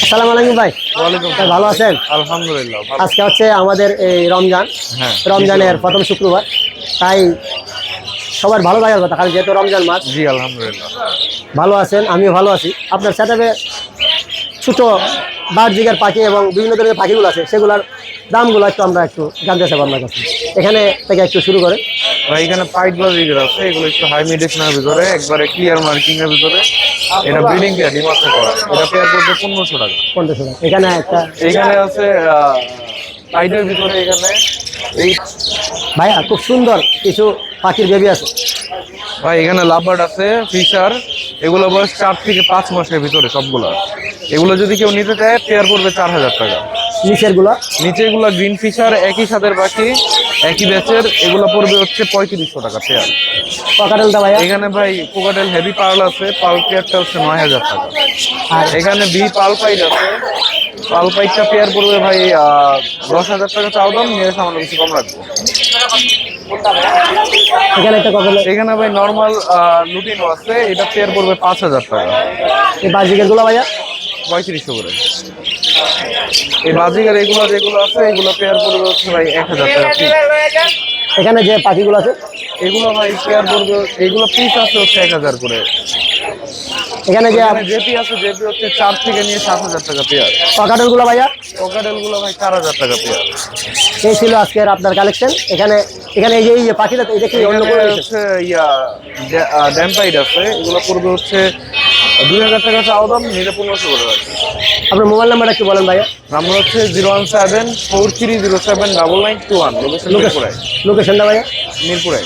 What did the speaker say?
আসসালামু আলাইকুম ভাই। ওয়ালাইকুম ভাই ভালো আছেন? আলহামদুলিল্লাহ ভালো। আজকে হচ্ছে আমাদের এই রমজান, হ্যাঁ রমজানের প্রথম শুক্রবার, তাই সবার ভালো থাকার কথা, কারণ যেহেতু রমজান মাস। জি আলহামদুলিল্লাহ। ভালো আছেন, আমিও ভালো আছি। আপনার সেটাপে ছোট বার্জিকের পাখি এবং বিভিন্ন ধরনের পাখিগুলো আছে, সেগুলোর দামগুলো একটু আমরা একটু জানতে চাই আপনার কাছে। এখানে থেকে একটু শুরু করে। ভাই এখানে পাইট বাজিগর আছে, এগুলো একটু হাই মেডিসিনের ভিতরে, একবারে ক্লিয়ার মার্কিং এর ভিতরে। এটা ব্রিডিং পেয়ার, ডিমাসে করা। এটা পেয়ার করতে 1500 টাকা। 1500 টাকা। এখানে একটা এখানে আছে পাইটের ভিতরে, এখানে এই ভাইয়া খুব সুন্দর কিছু পাখির বেবি আছে। ভাই এখানে লাভবার্ড আছে, ফিশার। এগুলো বয়স 4 থেকে 5 মাসের ভিতরে সবগুলো। এগুলো যদি কেউ নিতে চায় পেয়ার করবে 4000 টাকা। নিচের গুলো নিচে এগুলো গ্রিন ফিশার, একই সাদের পাখি, একই ব্যাচের। এগুলো পড়বে হচ্ছে 3500 টাকা পেয়ার। পকাটেলটা ভাইয়া এখানে ভাই কোকাটেল হেভি পার্ল আছে, পার্ল পেয়ারটা হচ্ছে 9000 টাকা। আর এখানে বি পাল পাইট আছে, পাল পাইটটা পেয়ার পড়বে ভাই 10,000 টাকা চাও দাম, নিয়ে সামান্য কিছু কম রাখবো। এখানে একটা কপালে এখানে ভাই নর্মাল লুটিনো আছে, এটা পেয়ার পড়বে 5000 টাকা। এই বার্জিকের গুলো ভাইয়া 3500 করে। এই বাজিগার এগুলো যেগুলো আছে, এগুলো পেয়ার পড়বে হচ্ছে ভাই 1000 টাকা পিস। এখানে যে পাখিগুলো আছে এগুলো ভাই পেয়ার পড়বে, এগুলো পিস আছে হচ্ছে 1000 করে। এখানে যে জেপি আছে, জেপি হচ্ছে 4 থেকে নিয়ে 7000 টাকা পেয়ার। পকাটেল গুলো ভাইয়া, পকাটেল গুলো ভাই 4000 টাকা পেয়ার। এই ছিল আজকের আপনার কালেকশন। এখানে এখানে এই যে এই পাখিটা তো এটা কি অন্য এখানে কোনো কিছু? হচ্ছে ড্যাম্পাইড আছে, এগুলো পড়বে হচ্ছে 2000 টাকা চাও দাম, নিলে 1500 করে রাখবে। আপনার মোবাইল নাম্বারটা একটু বলেন ভাইয়া। নাম্বার হচ্ছে 01743079921। লোকেশন মিরপুরে। লোকেশনটা ভাইয়া মিরপুরে।